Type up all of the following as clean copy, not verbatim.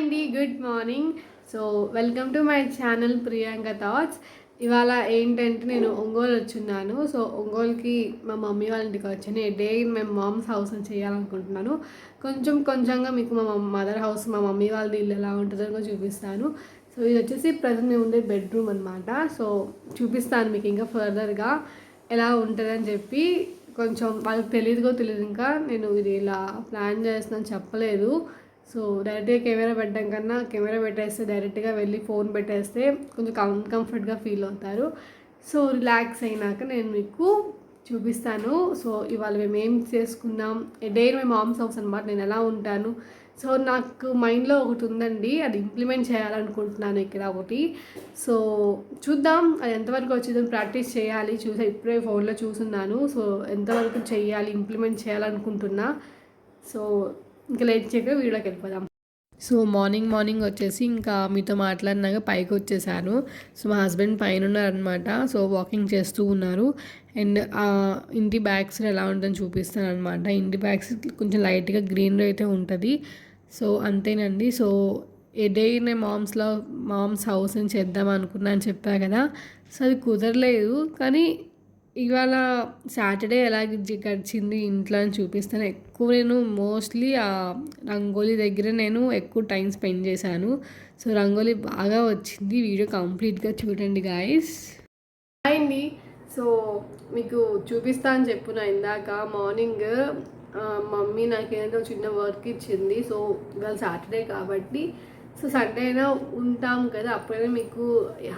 అండి, good morning. So welcome to my channel Priyanka thoughts. ఇవాళ ఏంటంటే నేను ఒంగోలు వచ్చున్నాను. సో ఒంగోలుకి మా మమ్మీ వాళ్ళ ఇంటికి వచ్చాను. Day in my mom's house అని చేయాలనుకుంటున్నాను. కొంచెంగా మీకు మా మదర్ హౌస్, మా మమ్మీ వాళ్ళ ఇల్లు ఎలా ఉంటుందో కూడా చూపిస్తాను. సో ఇది వచ్చేసి ప్రజెంట్ మేము ఉండే బెడ్రూమ్ అనమాట. సో చూపిస్తాను మీకు ఇంకా ఫర్దర్గా ఎలా ఉంటుందని చెప్పి. కొంచెం వాళ్ళకి తెలియదు ఇంకా నేను ఇది ఇలా ప్లాన్ చేస్తున్నాను చెప్పలేదు. సో డైరెక్ట్గా కెమెరా పెట్టడం కన్నా కెమెరా పెట్టేస్తే డైరెక్ట్గా వెళ్ళి ఫోన్ పెట్టేస్తే కొంచెం కంఫర్ట్గా ఫీల్ అవుతారు. సో రిలాక్స్ అయినాక నేను మీకు చూపిస్తాను. సో ఇవాళ మేము ఏం చేసుకున్నాం, డే మై మామ్స్ హౌస్ అనమాట, నేను ఎలా ఉంటాను. సో నాకు మైండ్లో ఒకటి ఉందండి, అది ఇంప్లిమెంట్ చేయాలనుకుంటున్నాను ఇక్కడ ఒకటి. సో చూద్దాం అది ఎంతవరకు వచ్చిందో, ప్రాక్టీస్ చేయాలి. ఇప్పుడే ఫోన్లో చూస్తున్నాను. సో ఎంతవరకు చేయాలి, ఇంప్లిమెంట్ చేయాలనుకుంటున్నా. సో ఇంకా లేట్ చేయక వీడియోకి వెళ్ళిపోదాం. సో మార్నింగ్ వచ్చేసి ఇంకా మీతో మాట్లాడినాక పైకి వచ్చేసాను. సో మా హస్బెండ్ పైన ఉన్నారనమాట. సో వాకింగ్ చేస్తూ ఉన్నారు. అండ్ ఇంటి బ్యాగ్స్ ఎలా ఉంటుందని చూపిస్తాను అనమాట. ఇంటి బ్యాగ్స్ కొంచెం లైట్గా గ్రీనరీ అయితే ఉంటుంది. సో అంతేనండి. So a day in mom's house అని చేద్దాం అనుకున్నా అని చెప్పా కదా. సో అది కుదరలేదు. కానీ ఇవాళ సాటర్డే ఎలా గడిచింది ఇంట్లో అని చూపిస్తాను. ఎక్కువ నేను మోస్ట్లీ ఆ రంగోలీ దగ్గర నేను ఎక్కువ టైం స్పెండ్ చేశాను. సో రంగోలీ బాగా వచ్చింది. వీడియో కంప్లీట్గా చూడండి గాయస్. అండి, సో మీకు చూపిస్తా అని చెప్పున ఇందాక మార్నింగ్ మమ్మీ నాకేదో చిన్న వర్క్ ఇచ్చింది. సో ఇవాళ సాటర్డే కాబట్టి సో సండే అయినా ఉంటాం కదా, అప్పుడైనా మీకు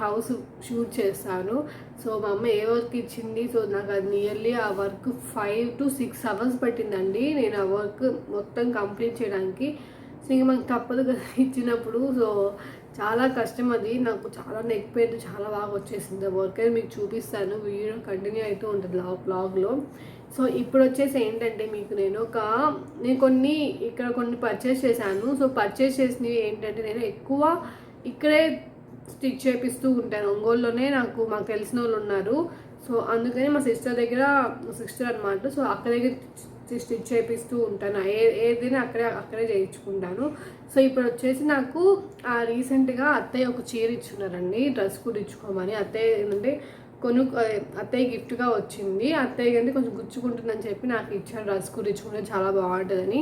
హౌస్ షూట్ చేస్తాను. సో మా అమ్మ ఏ వర్క్ ఇచ్చింది, సో నాకు అది నియర్లీ ఆ వర్క్ 5 to 6 hours పట్టిందండి నేను ఆ వర్క్ మొత్తం కంప్లీట్ చేయడానికి. సో ఇంక మనకు తప్పదు కదా ఇచ్చినప్పుడు. సో చాలా కష్టం అది. నాకు చాలా నెక్ పెయిన్ చాలా బాగా వచ్చేసింది. ఆ వర్క్ అయితే మీకు చూపిస్తాను, వీడియో కంటిన్యూ అవుతూ ఉంటుంది బ్లాగ్లో. సో ఇప్పుడు వచ్చేసి ఏంటంటే మీకు నేను కొన్ని పర్చేస్ చేశాను. సో పర్చేస్ చేసినవి ఏంటంటే నేను ఎక్కువ ఇక్కడే స్టిచ్ చేపిస్తూ ఉంటాను. ఒంగోలులోనే మాకు తెలిసిన వాళ్ళు ఉన్నారు. సో అందుకని మా సిస్టర్ అనమాట. సో అక్కడ దగ్గర స్టిచ్ చేపిస్తూ ఉంటాను. ఏదైనా అక్కడే చేయించుకుంటాను. సో ఇప్పుడు వచ్చేసి నాకు రీసెంట్గా అత్తయ్య ఒక చీర ఇచ్చున్నారండి, డ్రెస్ కుట్టించుకోమని. అత్తయ్య ఏంటంటే అత్తయ్య గిఫ్ట్గా వచ్చింది. అత్తయ్య కంటే కొంచెం గుచ్చుకుంటుందని చెప్పి నాకు ఇచ్చాను. డ్రెస్ కుట్టించుకుంటే చాలా బాగుంటుందని.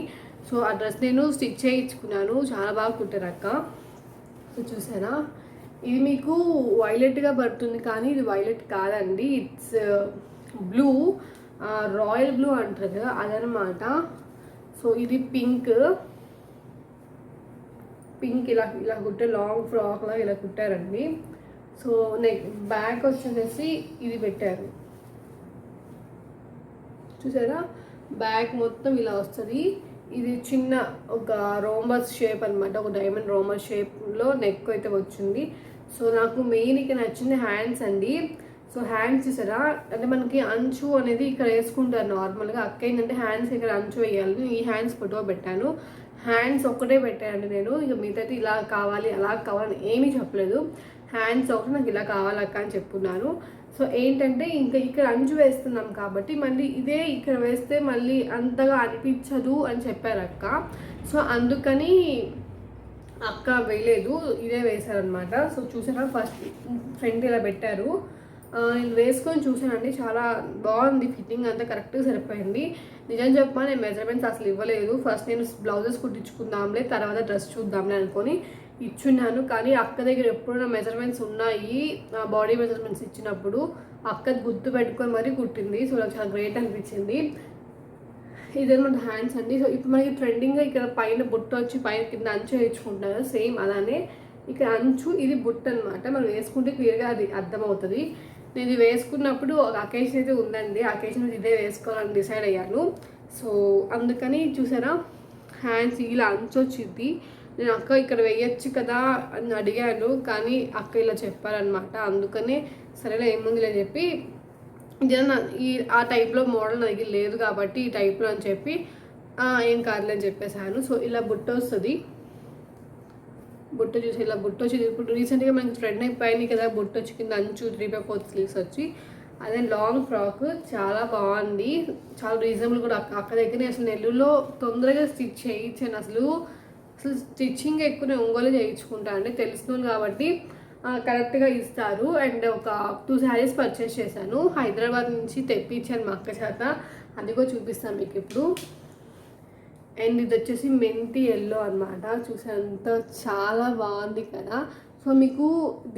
సో ఆ డ్రెస్ నేను స్టిచ్ చేయించుకున్నాను. చాలా బాగా కుట్టారు అక్క. సో చూసారా, ఇది మీకు వైలెట్గా పడుతుంది కానీ ఇది వైలెట్ కాదండి, ఇట్స్ బ్లూ, రాయల్ బ్లూ అంటారు కదా అదనమాట. సో ఇది పింక్ ఇలా కుట్టే లాంగ్ ఫ్రాక్లా ఇలా కుట్టారండి. సో బ్యాక్ వచ్చేసి ఇది పెట్టారు చూసారా, బ్యాక్ మొత్తం ఇలా వస్తుంది. ఇది చిన్న ఒక రోమస్ షేప్ అనమాట, ఒక డైమండ్ రోమస్ షేప్లో నెక్ అయితే వచ్చింది. సో నాకు మెయిన్ ఇక్కడ నచ్చింది హ్యాండ్స్ అండి. సో హ్యాండ్స్ చూసారా, అంటే మనకి అంచు అనేది ఇక్కడ వేసుకుంటారు నార్మల్గా. అక్క ఏంటంటే హ్యాండ్స్ ఇక్కడ అంచు వేయాలి. ఈ హ్యాండ్స్ ఫోటో పెట్టాను. హ్యాండ్స్ ఒక్కటే పెట్టానండి నేను. ఇక మిగతా ఇలా కావాలి అలా కావాలి ఏమీ చెప్పలేదు. హ్యాండ్స్ ఒకటి నాకు ఇలా కావాలక్క అని చెప్పున్నాను. సో ఏంటంటే ఇంకా ఇక్కడ అంచు వేస్తున్నాం కాబట్టి మళ్ళీ ఇదే ఇక్కడ వేస్తే మళ్ళీ అంతగా అనిపించదు అని చెప్పారు అక్క. సో అందుకని అక్క వేయలేదు, ఇదే వేశారనమాట. సో చూసారా, ఫస్ట్ ఫ్రంట్ ఇలా పెట్టారు. నేను వేసుకొని చూసానండి, చాలా బాగుంది. ఫిట్టింగ్ అంతా కరెక్ట్గా సరిపోయింది. నిజం చెప్పా, నేను మెజర్మెంట్స్ అసలు ఇవ్వలేదు. ఫస్ట్ నేను బ్లౌజెస్ కుట్టించుకుందాంలే, తర్వాత డ్రెస్ చూద్దాంలే అనుకొని ఇచ్చున్నాను. కానీ అక్క దగ్గర ఎప్పుడైనా మెజర్మెంట్స్ ఉన్నాయి, బాడీ మెజర్మెంట్స్ ఇచ్చినప్పుడు అక్క గుర్తు పెట్టుకొని మరీ కుట్టింది. సో నాకు చాలా గ్రేట్ అనిపించింది. ఇదన్నమాట హ్యాండ్స్ అండి. సో ఇప్పుడు మనకి ట్రెండింగ్గా ఇక్కడ పైన బుట్ట వచ్చి పైన కింద అంచు వేయించుకుంటారు, సేమ్ అలానే ఇక్కడ అంచు ఇది బుట్ట అనమాట. మనం వేసుకుంటే క్లియర్గా అది అర్థమవుతుంది. నేను ఇది వేసుకున్నప్పుడు ఒక అకేషన్ అయితే ఉందండి, అకేషన్ ఇదే వేసుకోవాలని డిసైడ్ అయ్యాను. సో అందుకని చూసారా, హ్యాండ్స్ ఇలా అంచు వచ్చింది. నేను అక్క ఇక్కడ వేయచ్చు కదా అని అడిగాను, కానీ అక్క ఇలా చెప్పారనమాట. అందుకనే సరేలే ఏముంది అని చెప్పి ఆ టైప్లో మోడల్ నా దగ్గర లేదు కాబట్టి ఈ టైప్లో అని చెప్పి ఏం కాదులే అని చెప్పేసాను. సో ఇలా బుట్ట వస్తుంది. బుట్ట చూసి ఇలా బుట్ట వచ్చి ఇప్పుడు రీసెంట్గా మనకి ట్రెండ్ అయిపోయింది కదా, బుట్ట వచ్చి కింద అంచు 3/4 స్లీవ్స్ వచ్చి అదే లాంగ్ ఫ్రాక్ చాలా బాగుంది. చాలా రీజనబుల్ కూడా. అక్క దగ్గర అసలు నెల్లూరులో తొందరగా స్టిచ్ చేయించాను. అసలు అసలు స్టిచ్చింగ్ ఎక్కువ నేను ఒంగోలు చేయించుకుంటాను అంటే తెలుసుకున్నాను కాబట్టి కరెక్ట్గా ఇస్తారు. అండ్ ఒక 2 శారీస్ పర్చేస్ చేశాను, హైదరాబాద్ నుంచి తెప్పించాను మా అక్క చేత. అది కూడా చూపిస్తాను మీకు ఇప్పుడు. అండ్ ఇది వచ్చేసి మెంతి ఎల్లో అనమాట. చూసేంత చాలా బాగుంది కదా. సో మీకు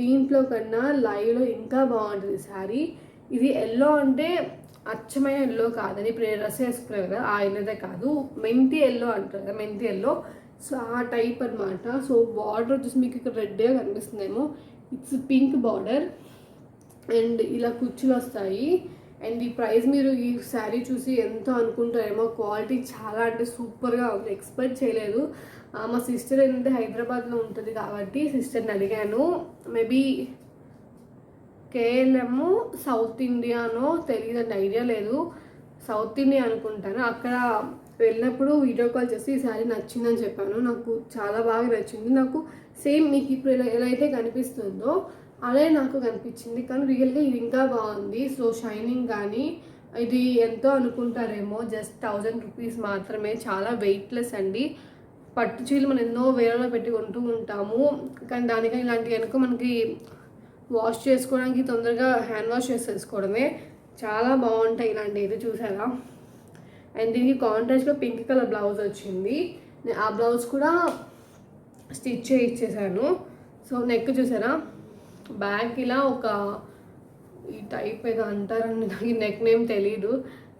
దీంట్లో కన్నా లైవ్లో ఇంకా బాగుంటుంది శారీ. ఇది ఎల్లో అంటే అచ్చమైన ఎల్లో కాదని ఇప్పుడు డ్రెస్ వేసుకున్నారు కదా, ఆ ఎల్లోదే కాదు, మెంతి ఎల్లో అంటారు కదా, మెంతి ఎల్లో. సో ఆ టైప్ అనమాట. సో బార్డర్ వచ్చేసి మీకు ఇక్కడ రెడ్గా కనిపిస్తుందేమో, ఇట్స్ పింక్ బార్డర్ అండ్ ఇలా కుచ్చులు వస్తాయి. అండ్ ఈ ప్రైస్ మీరు ఈ శారీ చూసి ఎంతో అనుకుంటారేమో, క్వాలిటీ చాలా అంటే సూపర్గా ఉంది, ఎక్స్పెక్ట్ చేయలేదు. మా సిస్టర్ ఏంటంటే హైదరాబాద్లో ఉంటుంది కాబట్టి సిస్టర్ని అడిగాను. మేబీ కేఎల్ఎం సౌత్ ఇండియానో తెలియదండి, ఐడియా లేదు, సౌత్ ఇండియా అనుకుంటాను. అక్కడ వెళ్ళినప్పుడు వీడియో కాల్ చేసి ఈ శారీ నచ్చిందని చెప్పాను. నాకు చాలా బాగా నచ్చింది. నాకు సేమ్ మీకు ఇప్పుడు ఎలా అయితే కనిపిస్తుందో అదే నాకు కనిపించింది, కానీ రియల్గా ఇది ఇంకా బాగుంది. సో షైనింగ్ కానీ ఇది ఎంతో అనుకుంటారేమో, జస్ట్ 1000 రూపీస్ మాత్రమే. చాలా వెయిట్లెస్ అండి. పట్టు చీరలు మనం ఎన్నో వేలలో పెట్టి కొంటూ ఉంటాము, కానీ దానికని ఇలాంటివి కనుక మనకి వాష్ చేసుకోవడానికి తొందరగా హ్యాండ్ వాష్ చేసేసుకోవడమే. చాలా బాగుంటాయి ఇలాంటివి. ఇది చూసారా. అండ్ దీనికి కాంట్రాస్ట్లో పింక్ కలర్ బ్లౌజ్ వచ్చింది. ఆ బ్లౌజ్ కూడా స్టిచ్ చేయించేసాను. సో నెక్ చూసారా, బ్యాక్ ఇలా ఒక ఈ టైప్ ఏదో అంటారండి, నాకు ఈ నెక్ నేమ్ తెలీదు.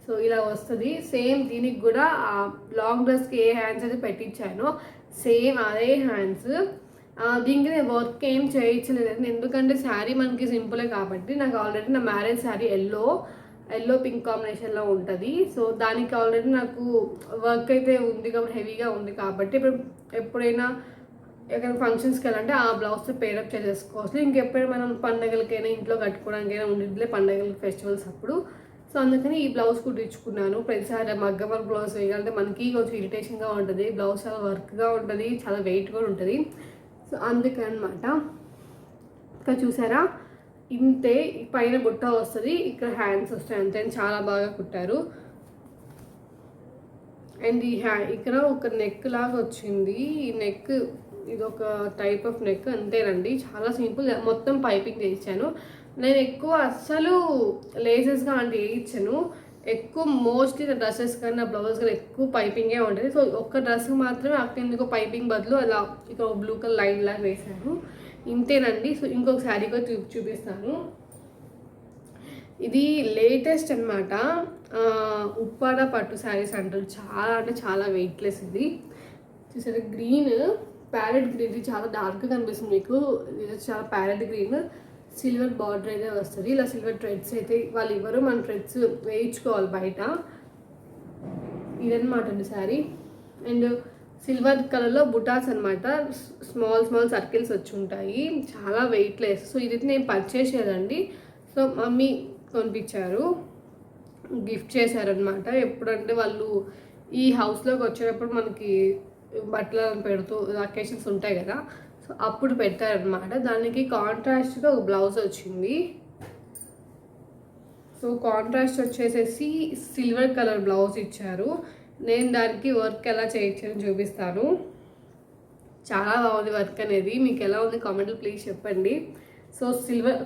సో ఇలా వస్తుంది. సేమ్ దీనికి కూడా ఆ లాంగ్ డ్రెస్కి ఏ హ్యాండ్స్ అయితే పెట్టించానో సేమ్ అదే హ్యాండ్స్. దీనికి నేను వర్క్ ఏం చేయించలేదు, ఎందుకంటే శారీ మనకి సింపులే కాబట్టి. నాకు ఆల్రెడీ నా మ్యారేజ్ శారీ ఎల్లో పింక్ కాంబినేషన్లో ఉంటుంది. సో దానికి ఆల్రెడీ నాకు వర్క్ అయితే ఉంది కాబట్టి, హెవీగా ఉంది కాబట్టి ఇప్పుడు ఎప్పుడైనా ఎక్కడ ఫంక్షన్స్కి వెళ్ళాలంటే ఆ బ్లౌజ్తో పేరప్ చేసేసుకోవచ్చు. ఇంకెప్పుడైనా మనం పండగలకైనా ఇంట్లో కట్టుకోవడానికైనా ఉండిద్దిలే, పండగలకి ఫెస్టివల్స్ అప్పుడు. సో అందుకని ఈ బ్లౌజ్ కుట్టించుకున్నాను. ప్రతిసారి మగ్గ వర్క్ బ్లౌజ్ వేయాలంటే మనకి కొంచెం ఇరిటేషన్గా ఉంటుంది, బ్లౌజ్ చాలా వర్క్గా ఉంటుంది, చాలా వెయిట్ కూడా ఉంటుంది. సో అందుకని అనమాట. ఇక్కడ చూసారా, ఇంతే పైన బుట్ట వస్తుంది, ఇక్కడ హ్యాండ్స్ వస్తాయి, అంతే. చాలా బాగా కుట్టారు. అండ్ ఈ ఇక్కడ ఒక నెక్ లాగా వచ్చింది. ఈ నెక్ ఇది ఒక టైప్ ఆఫ్ నెక్, అంతేనండి, చాలా సింపుల్. మొత్తం పైపింగ్ చేయించాను. నేను ఎక్కువ అస్సలు లేసెస్గా అంటే వేయించాను, ఎక్కువ మోస్ట్లీ నా డ్రెస్సెస్ కానీ నా బ్లౌజ్ కానీ ఎక్కువ పైపింగే ఉంటుంది. సో ఒక్క డ్రెస్ మాత్రమే అక్కడ ఎందుకో పైపింగ్ బదులు అలా ఇక్కడ బ్లూ కలర్ లైన్ లాగా వేసాను, ఇంతేనండి. సో ఇంకొక శారీ కూడా చూపిస్తాను. ఇది లేటెస్ట్ అనమాట, ఉప్పాడ పట్టు శారీస్ అంటారు. చాలా అంటే చాలా వెయిట్లెస్. ఇది చూసారు, గ్రీన్ ప్యారెట్ గ్రీన్, ఇది చాలా డార్క్గా కనిపిస్తుంది మీకు. ఇది చాలా ప్యారెట్ గ్రీన్, సిల్వర్ బార్డర్ అయితే వస్తుంది. ఇలా సిల్వర్ థ్రెడ్స్ అయితే వాళ్ళు ఇవ్వరు, మన థ్రెడ్స్ వేయించుకోవాలి బయట. ఇదన్నమాట అండి శారీ. అండ్ సిల్వర్ కలర్లో బుటాస్ అనమాట, స్మాల్ సర్కిల్స్ వచ్చి ఉంటాయి, చాలా వెయిట్లెస్. సో ఇది నేను పర్చేస్ చేయాలండి. సో మమ్మీ కొనిపించారు, గిఫ్ట్ చేశారనమాట. ఎప్పుడంటే వాళ్ళు ఈ హౌస్లోకి వచ్చేటప్పుడు మనకి బట్టలను పెడుతూ అకేషన్స్ ఉంటాయి కదా, సో అప్పుడు పెట్టారనమాట. దానికి కాంట్రాస్ట్గా ఒక బ్లౌజ్ వచ్చింది. సో కాంట్రాస్ట్ వచ్చేసేసి సిల్వర్ కలర్ బ్లౌజ్ ఇచ్చారు. నేను దానికి వర్క్ ఎలా చేయించాను చూపిస్తాను. చాలా బాగుంది వర్క్ అనేది. మీకు ఎలా ఉంది కామెంట్లో ప్లీజ్ చెప్పండి. సో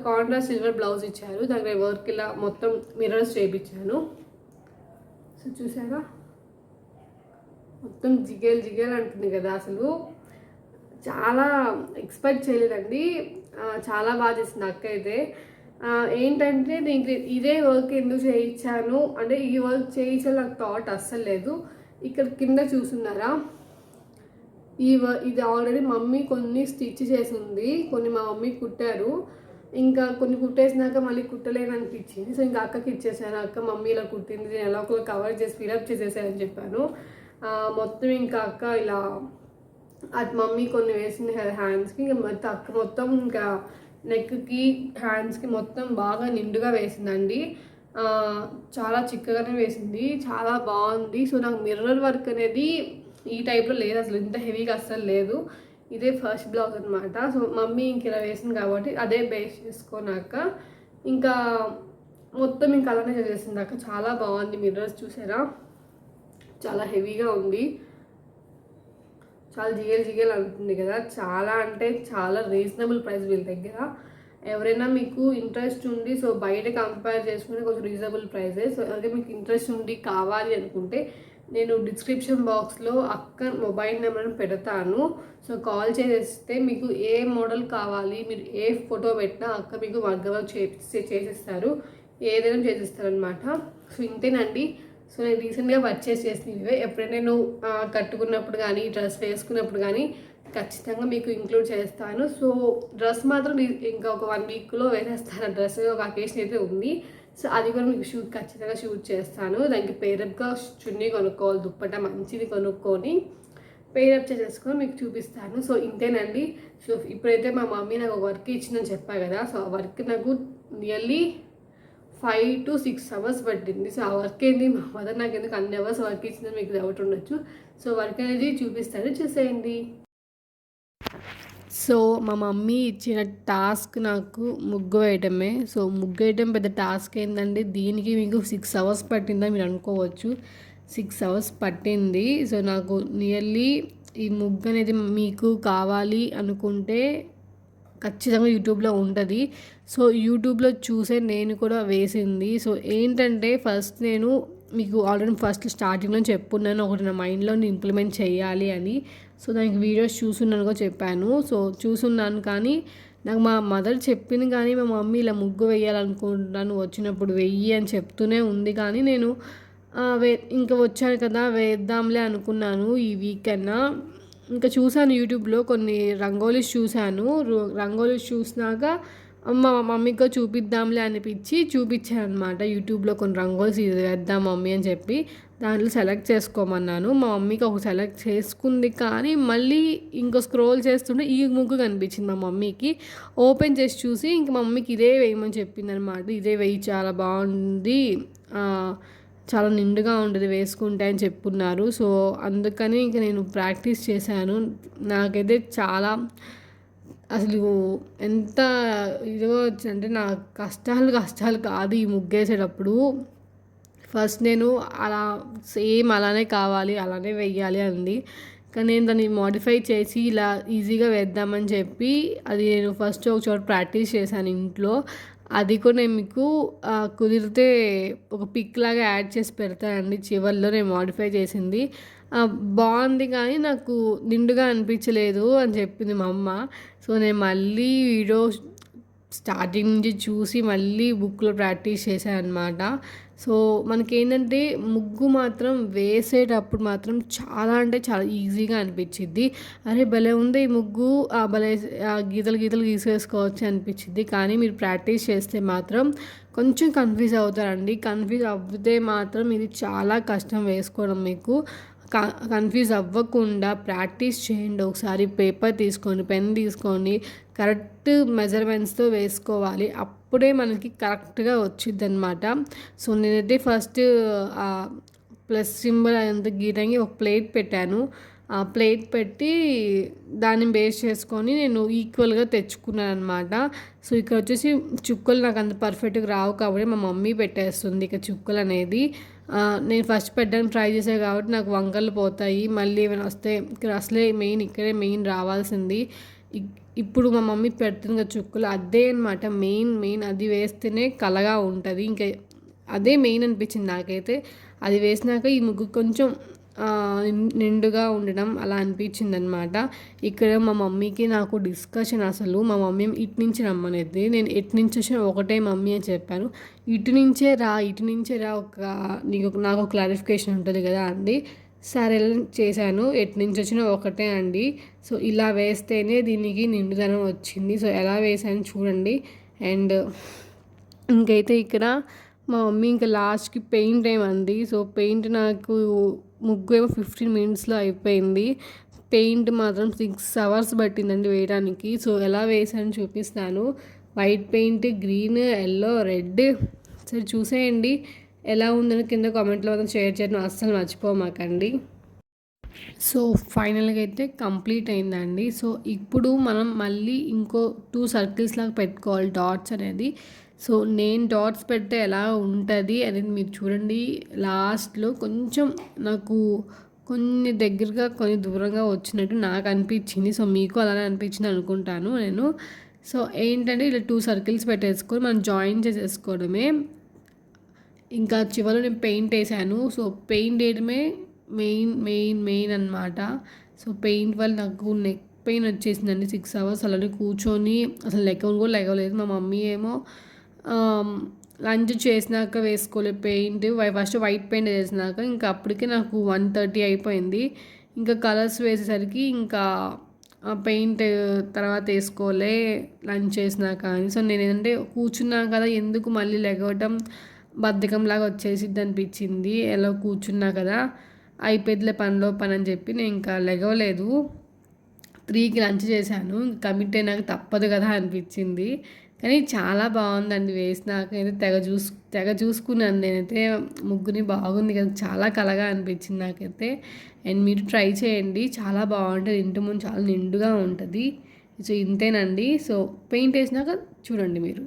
కాంట్రాస్ట్ సిల్వర్ బ్లౌజ్ ఇచ్చారు, దానికి వర్క్ ఇలా మొత్తం మిర్రర్స్ చేయించాను. సో చూసారా, మొత్తం జిగేల్ అంటుంది కదా, అసలు చాలా ఎక్స్పెక్ట్ చేయలేదండి. చాలా బాగా చేసింది అక్క అయితే. ఏంటంటే దీనికి ఇదే వర్క్ ఎందుకు చేయించాను అంటే, ఈ వర్క్ చేయించాలి నాకు థాట్ అస్సలు లేదు. ఇక్కడ కింద చూస్తున్నారా, ఇది ఆల్రెడీ మమ్మీ కొన్ని స్టిచ్ చేసింది, కొన్ని మా మమ్మీ కుట్టారు. ఇంకా కొన్ని కుట్టేసినాక మళ్ళీ కుట్టలేని అనిపించింది. సో ఇంకా అక్కకి ఇచ్చేసాను. అక్క మమ్మీ ఇలా కుట్టింది, నేను ఎలా ఒకరు కవర్ చేసి ఫిలప్ చేసేసానని చెప్పాను. మొత్తం ఇంకా అక్క ఇలా అది మమ్మీ కొన్ని వేసింది హ్యాండ్స్కి, ఇంకా మొత్తం అక్క మొత్తం ఇంకా నెక్కి హ్యాండ్స్కి మొత్తం బాగా నిండుగా వేసిందండి. చాలా చిక్కగానే వేసింది, చాలా బాగుంది. సో నాకు మిర్రర్ వర్క్ అనేది ఈ టైప్లో లేదు అసలు, ఇంత హెవీగా అస్సలు లేదు. ఇదే ఫస్ట్ బ్లౌజ్ అనమాట. సో మమ్మీ ఇంక ఇలా వేసింది కాబట్టి అదే బేస్ చేసుకున్నాక ఇంకా మొత్తం ఇంకా అలానే చేసేసింది అక్క. చాలా బాగుంది మిర్రర్స్ చూసారా, చాలా హెవీగా ఉంది. చాలా జిగేల్ జిగేల్ అంటుంది కదా, చాలా అంటే చాలా రీజనబుల్ ప్రైస్ వీళ్ళ దగ్గర. ఎవరైనా మీకు ఇంట్రెస్ట్ ఉండి సో బయట కంపేర్ చేసుకుంటే కొంచెం రీజనబుల్ ప్రైసే. సో అదే మీకు ఇంట్రెస్ట్ ఉండి కావాలి అనుకుంటే నేను డిస్క్రిప్షన్ బాక్స్లో అక్క మొబైల్ నెంబర్ని పెడతాను. సో కాల్ చేస్తే మీకు ఏ మోడల్ కావాలి, మీరు ఏ ఫోటో పెట్టినా అక్క మీకు మగ్గ చేసిస్తారు, ఏదైనా చేసిస్తారు అనమాట. సో ఇంతేనండి. సో నేను రీసెంట్గా పర్చేస్ చేసినవి ఎప్పుడైనా నేను కట్టుకున్నప్పుడు కానీ డ్రెస్ వేసుకున్నప్పుడు కానీ ఖచ్చితంగా మీకు ఇంక్లూడ్ చేస్తాను. సో డ్రెస్ మాత్రం ఇంకా ఒక 1 వీక్లో వేసేస్తాను. డ్రెస్ ఒక అకేషన్ అయితే ఉంది. సో అది కూడా మీకు ఖచ్చితంగా షూట్ చేస్తాను. దానికి పేరప్గా చున్నీ కొనుక్కోవాలి, దుప్పట మంచిది కొనుక్కొని పేరప్ చేసేసుకొని మీకు చూపిస్తాను. సో ఇంతేనండి. సో ఇప్పుడైతే మా మమ్మీ నాకు ఒక వర్క్ ఇచ్చిందని చెప్పా కదా, సో ఆ వర్క్ నాకు నియర్లీ 5 to 6 hours పట్టింది. సో ఆ వర్క్ ఏంటి, మా మదర్ నాకు ఎందుకు అన్ని అవర్స్ వర్క్ ఇచ్చిందని మీకు డౌట్ ఉండొచ్చు. సో వర్క్ అనేది చూపిస్తాను, చూసేయండి. సో మా మమ్మీ ఇచ్చిన టాస్క్ నాకు ముగ్గు వేయటమే. సో ముగ్గు వేయటం పెద్ద టాస్క్ ఏంటంటే దీనికి మీకు 6 hours పట్టిందా మీరు అనుకోవచ్చు. 6 hours పట్టింది. సో నాకు నియర్లీ ఈ ముగ్గు అనేది మీకు కావాలి అనుకుంటే ఖచ్చితంగా యూట్యూబ్లో ఉంటుంది. సో యూట్యూబ్లో చూసే నేను కూడా వేసింది. సో ఏంటంటే ఫస్ట్ నేను మీకు ఆల్రెడీ ఫస్ట్ స్టార్టింగ్లో చెప్పున్నాను, ఒకటి నా మైండ్లో ఇంప్లిమెంట్ చేయాలి అని. సో దానికి వీడియోస్ చూసున్నాను కూడా చెప్పాను. సో చూసున్నాను కానీ నాకు మా మదర్ చెప్పింది కానీ మా మమ్మీ ఇలా ముగ్గు వేయాలనుకుంటున్నాను వచ్చినప్పుడు వెయ్యి అని చెప్తూనే ఉంది. కానీ నేను ఇంకా వచ్చాను కదా వేద్దాంలే అనుకున్నాను ఈ వీకెండ్. ఇంకా చూసాను యూట్యూబ్లో కొన్ని రంగోలీస్ చూశాను. రంగోలీస్ చూసినాక మా మమ్మీకి చూపిద్దాంలే అనిపించి చూపించాను అనమాట. యూట్యూబ్లో కొన్ని రంగోలీస్ ఇది వేద్దాం మమ్మీ అని చెప్పి దాంట్లో సెలెక్ట్ చేసుకోమన్నాను. మా మమ్మీకి ఒక సెలెక్ట్ చేసుకుంది కానీ మళ్ళీ ఇంకో స్క్రోల్ చేస్తుంటే ఈ ముగ్గు కనిపించింది మా మమ్మీకి. ఓపెన్ చేసి చూసి ఇంక మా మమ్మీకి ఇదే వేయమని చెప్పింది అనమాట. ఇదే వేయి చాలా బాగుంది, చాలా నిండుగా ఉంటుంది వేసుకుంటే అని చెప్పున్నారు. సో అందుకని ఇంక నేను ప్రాక్టీస్ చేశాను. నాకైతే చాలా అసలు ఎంత ఇదిగో అంటే నా కష్టాలు కాదు ఈ ముగ్గేసేటప్పుడు. ఫస్ట్ నేను అలా సేమ్ అలానే కావాలి అలానే వెయ్యాలి అంది. కానీ నేను దాన్ని మోడిఫై చేసి ఇలా ఈజీగా వేద్దామని చెప్పి అది నేను ఫస్ట్ ఒక చోట ప్రాక్టీస్ చేశాను ఇంట్లో. అది కూడా నేను మీకు కుదిరితే ఒక పిక్ లాగా యాడ్ చేసి పెడతానండి చివర్లో నేను మోడిఫై చేసింది. బాగుంది కానీ నాకు నిండుగా అనిపించలేదు అని చెప్పింది మా అమ్మ. సో నేను మళ్ళీ వీడియో స్టార్టింగ్ నుంచి చూసి మళ్ళీ బుక్లో ప్రాక్టీస్ చేశాను అనమాట. సో మనకేంటంటే ముగ్గు మాత్రం వేసేటప్పుడు మాత్రం చాలా అంటే చాలా ఈజీగా అనిపించిద్ది. అరే భలే ఉంది ఈ ముగ్గు, భలే గీతలు గీసేసుకోవచ్చు అనిపించిద్ది. కానీ మీరు ప్రాక్టీస్ చేస్తే మాత్రం కొంచెం కన్ఫ్యూజ్ అవుతారండి. కన్ఫ్యూజ్ అవ్వితే మాత్రం ఇది చాలా కష్టం వేసుకోవడం. మీకు కన్ఫ్యూజ్ అవ్వకుండా ప్రాక్టీస్ చేయండి. ఒకసారి పేపర్ తీసుకొని పెన్ తీసుకొని కరెక్ట్ మెజర్మెంట్స్తో వేసుకోవాలి. అప్పుడే మనకి కరెక్ట్గా వచ్చింది అనమాట. సో నేనైతే ఫస్ట్ ప్లస్ సింబల్ అంత గీయడానికి ఒక ప్లేట్ పెట్టాను. ఆ ప్లేట్ పెట్టి దాన్ని బేస్ చేసుకొని నేను ఈక్వల్గా తెచ్చుకున్నాను అనమాట. సో ఇక్కడ వచ్చేసి చుక్కలు నాకు అంత పర్ఫెక్ట్గా రావు కాబట్టి మా మమ్మీ పెట్టేస్తుంది ఇక చుక్కలు అనేది. నేను ఫస్ట్ పెట్టడానికి ట్రై చేసాను కాబట్టి నాకు వంకలు పోతాయి, మళ్ళీ ఏమైనా వస్తే ఇక్కడ అసలే ఇక్కడే మెయిన్ రావాల్సింది. ఇప్పుడు మా మమ్మీ పెడుతుంది కదా చుక్కలు, అదే అనమాట మెయిన్ అది వేస్తేనే కలగా ఉంటుంది. ఇంకా అదే మెయిన్ అనిపించింది నాకైతే. అది వేసినాక ఈ ముగ్గు కొంచెం నిండుగా ఉండడం అలా అనిపించింది అనమాట. ఇక్కడ మా మమ్మీకి నాకు డిస్కషన్, అసలు మా మమ్మీ ఇటు నుంచి రమ్మనేది, నేను ఎటు నుంచి వచ్చినా ఒకటే మమ్మీ అని చెప్పాను. ఇటు నుంచే రా నాకు ఒక క్లారిఫికేషన్ ఉంటుంది కదా అండి. సరే చేశాను, ఎటు నుంచి వచ్చినా ఒకటే అండి. సో ఇలా వేస్తేనే దీనికి నిండుదనం వచ్చింది. సో ఎలా వేసాను చూడండి. అండ్ ఇంకైతే ఇక్కడ మా మమ్మీ ఇంకా లాస్ట్కి పెయింట్ ఏమంది. సో పెయింట్ నాకు ముగ్గు ఏమో 15 minutesలో అయిపోయింది. పెయింట్ మాత్రం 6 hours పట్టిందండి వేయడానికి. సో ఎలా వేసాను చూపిస్తాను. White paint, green, yellow, red. సరే చూసేయండి ఎలా ఉందని కింద కామెంట్లో మాత్రం షేర్ చేయడం అస్సలు మర్చిపోమాకండి. సో ఫైనల్గా అయితే కంప్లీట్ అయిందండి. సో ఇప్పుడు మనం మళ్ళీ ఇంకో 2 circles లాగా పెట్టుకోవాలి డాట్స్ అనేది. సో నేను డాట్స్ పెడితే ఎలా ఉంటుంది అనేది మీరు చూడండి. లాస్ట్లో కొంచెం నాకు కొన్ని దగ్గరగా కొన్ని దూరంగా వచ్చినట్టు నాకు అనిపించింది. సో మీకు అలానే అనిపించింది అనుకుంటాను నేను. సో ఏంటంటే ఇలా 2 సర్కిల్స్ పెట్టేసుకొని మనం జాయిన్ చేసేసుకోవడమే. ఇంకా చివరిలో నేను పెయింట్ వేసాను. సో పెయింట్ వేయడమే మెయిన్ అనమాట. సో పెయింట్ వల్ల నాకు నెక్ పెయిన్ వచ్చేసిందండి. 6 అవర్స్ అలానే కూర్చొని అసలు లెగవను కూడా లెగవలేదు. మా మమ్మీ ఏమో లంచ్ చేసినాక వేసుకోలేదు పెయింట్. ఫస్ట్ వైట్ పెయింట్ వేసినాక ఇంకా అప్పటికే నాకు 1:30 అయిపోయింది. ఇంకా కలర్స్ వేసేసరికి ఇంకా పెయింట్ తర్వాత వేసుకోలే లంచ్ చేసినాక అని. సో నేను ఏంటంటే కూర్చున్నాను కదా, ఎందుకు మళ్ళీ లెగవటం బద్ధకంలాగా వచ్చేసిద్ది అనిపించింది. ఎలా కూర్చున్నా కదా, అయిపోయిందిలే పనిలో పని అని చెప్పి నేను ఇంకా లెగవలేదు. 3కి లంచ్ చేశాను. కమిట్ అయినాక తప్పదు కదా అనిపించింది. కానీ చాలా బాగుందండి వేసినాక అయితే తెగ చూసుకున్నాను నేనైతే. ముగ్గుని బాగుంది కదా, చాలా కలగా అనిపించింది నాకైతే. అండ్ మీరు ట్రై చేయండి, చాలా బాగుంటుంది. ఇంటి ముందు చాలా నిండుగా ఉంటుంది. సో ఇంతేనండి. సో పెయింట్ వేసినాక చూడండి మీరు.